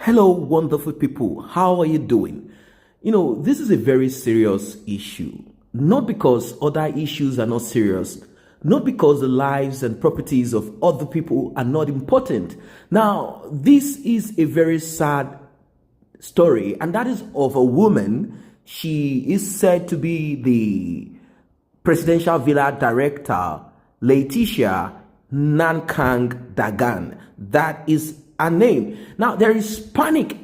Hello, wonderful people. How are you doing? This is a very serious issue. Not because other issues are not serious, not because the lives and properties of other people are not important. Now, this is a very sad story, and that is of a woman. She is said to be the presidential villa director, Letitia Nankang Dagan. That is her name. Now, there is panic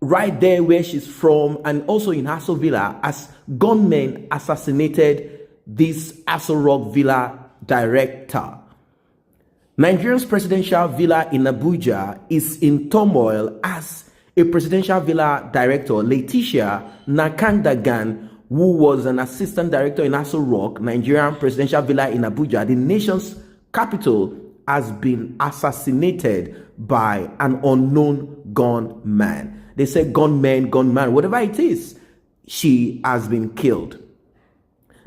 right there where she's from, and also in Hasso Villa, as gunmen assassinated this R0CK Villa director. Nigeria's presidential villa in Abuja is in turmoil as a presidential villa director, Letitia Nankang Dagan, who was an assistant director in R0CK, Nigerian presidential villa in Abuja, the nation's capital, has been assassinated by an unknown gunman. They say gunman, whatever it is, she has been killed.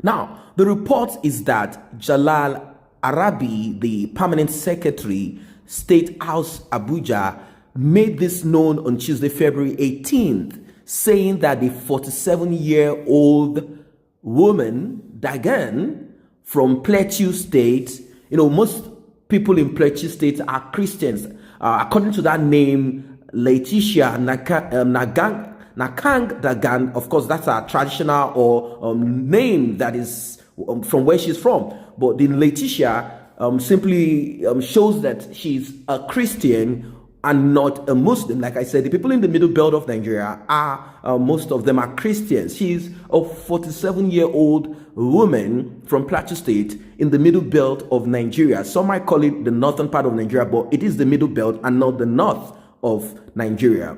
Now, the report is that Jalal Arabi, the permanent secretary, State House Abuja, made this known on Tuesday, February 18th, saying that the 47-year-old woman, Dagan, from Plateau State, most people in Plateau State are Christians. According to that name, Letitia Nankang Dagan, of course, that's a traditional or name that is from where she's from. But the Letitia simply shows that she's a Christian and not a Muslim. Like I said, the people in the middle belt of Nigeria are, most of them are Christians. She's a 47-year-old woman from Plateau State in the middle belt of Nigeria. Some might call it the northern part of Nigeria, but it is the middle belt and not the north of Nigeria.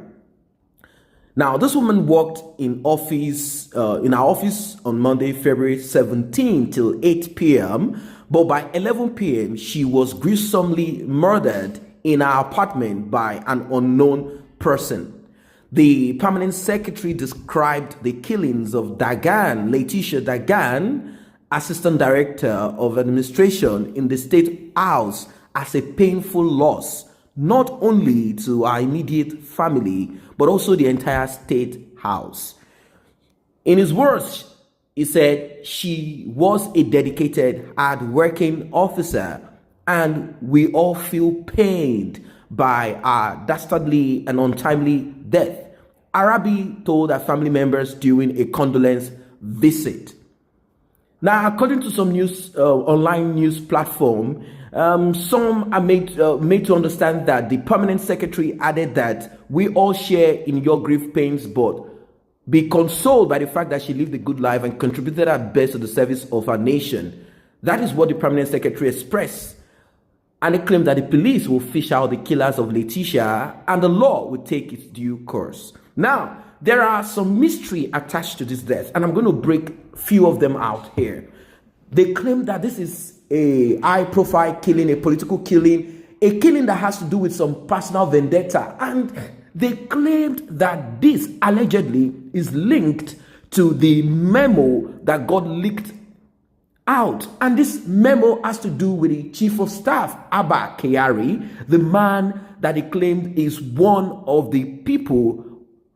Now, this woman worked in our office on Monday, February 17 till 8 p.m. But by 11 p.m., she was gruesomely murdered in her apartment by an unknown person. The permanent secretary described the killings of Dagan, Letitia Dagan, assistant director of administration in the State House, as a painful loss, not only to our immediate family, but also the entire State House. In his words, he said she was a dedicated, hard-working officer, and we all feel pained by our dastardly and untimely death, Arabi told her family members during a condolence visit. Now, according to some online news platform, some are made to understand that the permanent secretary added that we all share in your grief pains, but be consoled by the fact that she lived a good life and contributed her best to the service of our nation. That is what the permanent secretary expressed. And it claimed that the police will fish out the killers of Letitia and the law will take its due course. Now, there are some mystery attached to this death, and I'm going to break a few of them out here. They claim that this is a high-profile killing, a political killing, a killing that has to do with some personal vendetta. And they claimed that this allegedly is linked to the memo that got leaked out. And this memo has to do with the chief of staff, Abba Kyari, the man that he claimed is one of the people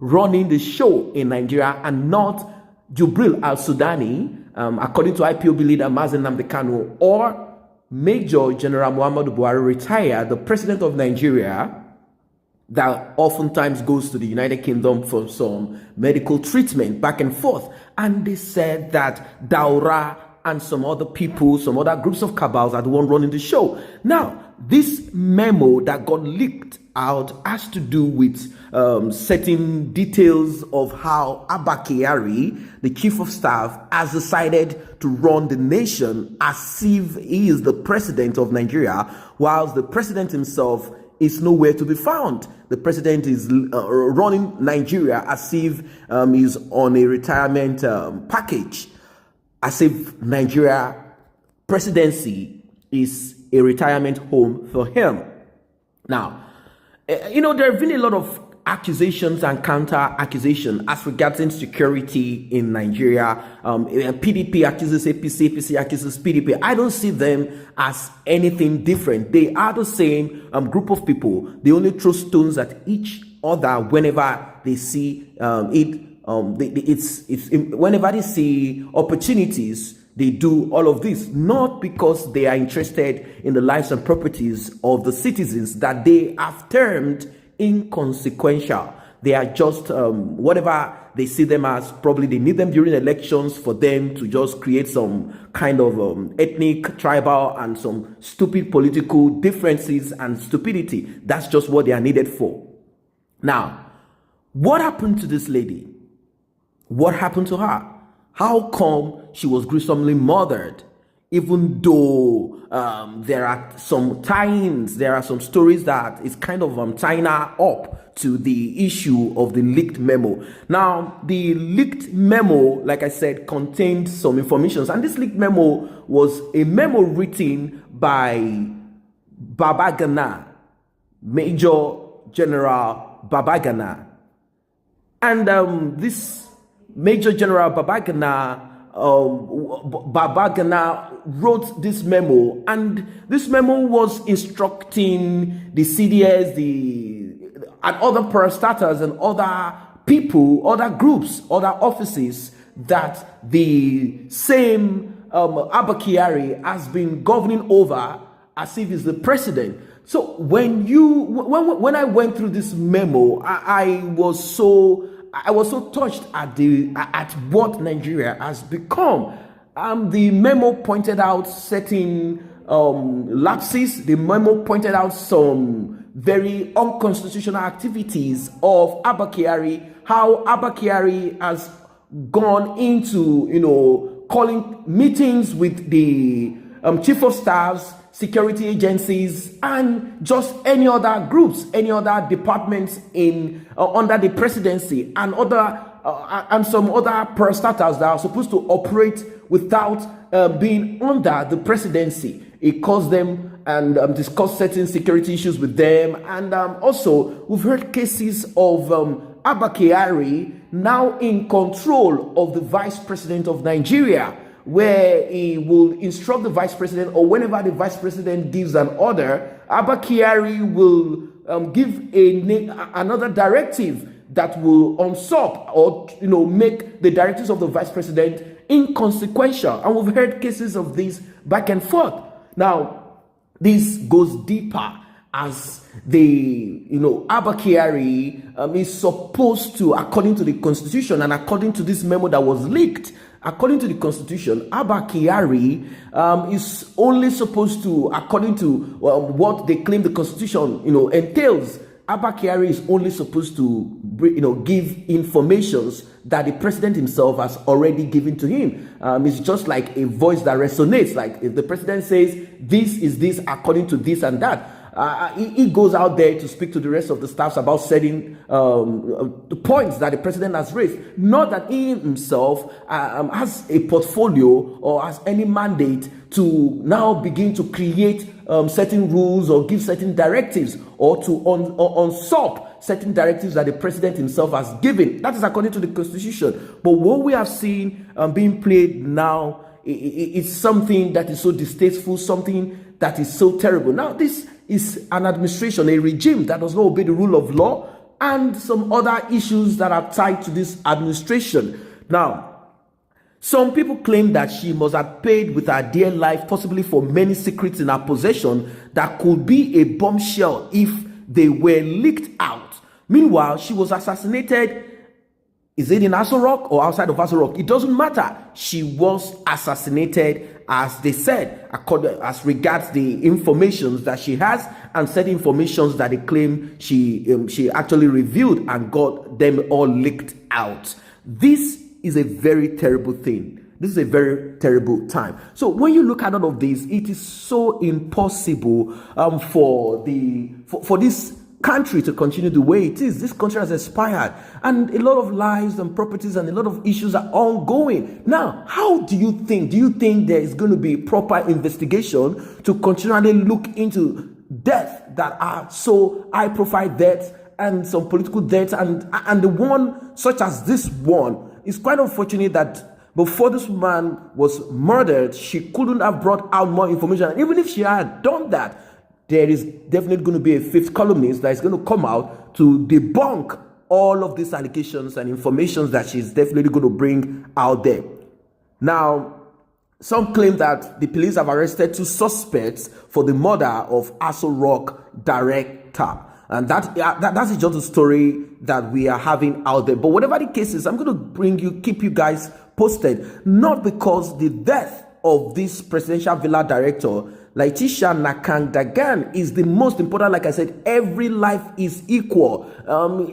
running the show in Nigeria and not Jubril al-Sudani, according to IPOB leader Mazen Nnamdi Kanu, or Major General Muhammadu Buhari, retired, the president of Nigeria, that oftentimes goes to the United Kingdom for some medical treatment back and forth. And they said that Daura and some other people, some other groups of cabals are the one running the show. Now, this memo that got leaked out has to do with certain details of how Abba Kyari, the chief of staff, has decided to run the nation as if he is the president of Nigeria, whilst the president himself is nowhere to be found. The president is running Nigeria as if he's on a retirement package, as if Nigeria presidency is a retirement home for him. Now, there have been a lot of accusations and counter accusation as regards insecurity in Nigeria. PDP accuses APC, APC accuses PDP. I don't see them as anything different. They are the same group of people. They only throw stones at each other whenever they see whenever they see opportunities. They do all of this, not because they are interested in the lives and properties of the citizens that they have termed inconsequential. They are just whatever they see them as. Probably they need them during elections for them to just create some kind of ethnic, tribal, and some stupid political differences and stupidity. That's just what they are needed for. Now, what happened to this lady? What happened to her? How come she was gruesomely murdered? Even though there are some tie-ins, there are some stories that is kind of tying her up to the issue of the leaked memo. Now, the leaked memo, like I said, contained some information. And this leaked memo was a memo written by Babagana, Major General Babagana. And this Major General Babagana wrote this memo, and this memo was instructing the CDS, and other parastatals and other people, other groups, other offices that the same Abba Kyari has been governing over as if he's the president. So when I went through this memo, I was so touched at what Nigeria has become. The memo pointed out certain lapses. The memo pointed out some very unconstitutional activities of Abba Kyari. How Abba Kyari has gone into, calling meetings with the chief of staffs, security agencies, and just any other groups, any other departments in under the presidency, and other and some other parastatals that are supposed to operate without being under the presidency. It calls them and discuss certain security issues with them. And also, we've heard cases of Abba Kyari now in control of the vice president of Nigeria, where he will instruct the vice president, or whenever the vice president gives an order, Abba Kyari will give another directive that will usurp or make the directives of the vice president inconsequential. And we've heard cases of this back and forth. Now, this goes deeper, as the Abba Kyari is supposed to, according to the constitution and according to this memo that was leaked, according to the constitution, Abba Kyari is only supposed to, according to what they claim the constitution entails, Abba Kyari is only supposed to give informations that the president himself has already given to him. It's just like a voice that resonates. Like if the president says this is this according to this and that, he goes out there to speak to the rest of the staffs about certain points that the president has raised. Not that he himself has a portfolio or has any mandate to now begin to create certain rules or give certain directives, or to usurp certain directives that the president himself has given. That is according to the constitution. But what we have seen being played now is something that is so distasteful, something that is so terrible. Now, this is an administration, a regime that does not obey the rule of law, and some other issues that are tied to this administration. Now, some people claim that she must have paid with her dear life, possibly for many secrets in her possession that could be a bombshell if they were leaked out. Meanwhile, she was assassinated. Is it in R0CK or outside of R0CK? It doesn't matter. She was assassinated, as they said, as regards the information that she has and certain information that they claim she actually revealed and got them all leaked out. This is a very terrible thing. This is a very terrible time. So when you look at all of this, it is so impossible for this country to continue the way it is. This country has expired, and a lot of lives and properties and a lot of issues are ongoing. Now, how do you think there is going to be proper investigation to continually look into deaths that are so high profile deaths and some political deaths, and the one such as this one, it's quite unfortunate that before this woman was murdered, she couldn't have brought out more information. And even if she had done that, there is definitely going to be a fifth columnist that is going to come out to debunk all of these allegations and information that she's definitely going to bring out there. Now, some claim that the police have arrested 2 suspects for the murder of R0CK director. And that's just a story that we are having out there. But whatever the case is, I'm going to keep you guys posted. Not because the death of this presidential villa director, Letitia Nakang-Dagan, is the most important. Like I said, every life is equal.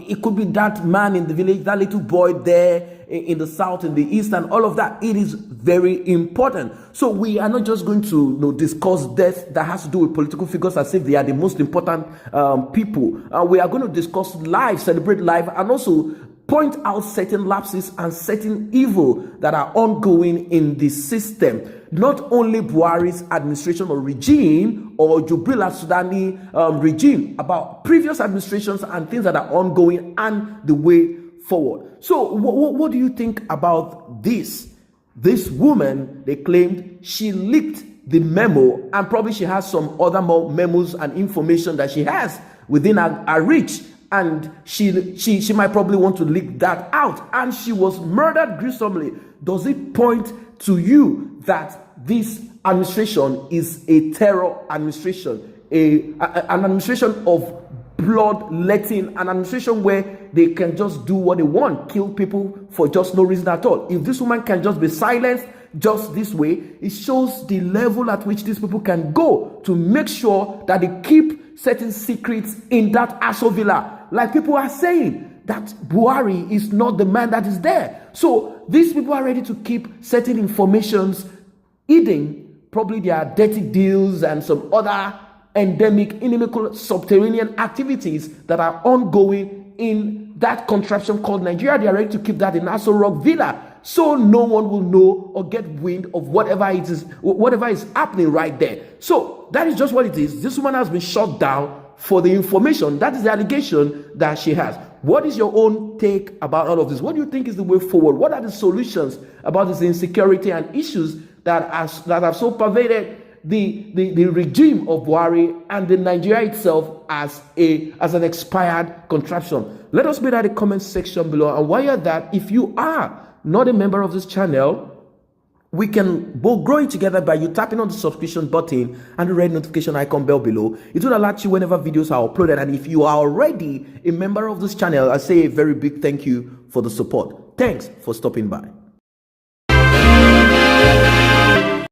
It could be that man in the village, that little boy there in the south, in the east, and all of that. It is very important. So we are not just going to discuss death that has to do with political figures as if they are the most important people. We are going to discuss life, celebrate life, and also point out certain lapses and certain evil that are ongoing in the system. Not only Buhari's administration or regime or Jubril al-Sudani regime, about previous administrations and things that are ongoing and the way forward. So what do you think about this? This woman, they claimed she leaked the memo, and probably she has some other more memos and information that she has within her reach. And she might probably want to leak that out. And she was murdered gruesomely. Does it point to you that this administration is a terror administration, an administration of bloodletting, an administration where they can just do what they want, kill people for just no reason at all? If this woman can just be silenced just this way, it shows the level at which these people can go to make sure that they keep certain secrets in that Aso villa. Like people are saying that Buhari is not the man that is there. So these people are ready to keep certain informations hidden, probably their dirty deals and some other endemic, inimical, subterranean activities that are ongoing in that contraption called Nigeria. They are ready to keep that in R0CK villa, so no one will know or get wind of whatever is happening right there. So that is just what it is. This woman has been shut down for the information. That is the allegation that she has. What is your own take about all of this? What do you think is the way forward? What are the solutions about this insecurity and issues that have so pervaded the regime of Buhari and the Nigeria itself as an expired contraption? Let us know that in the comment section below. And while you're that, if you are not a member of this channel, we can both grow it together by you tapping on the subscription button and the red notification icon bell below. It will alert you whenever videos are uploaded. And if you are already a member of this channel, I say a very big thank you for the support. Thanks for stopping by.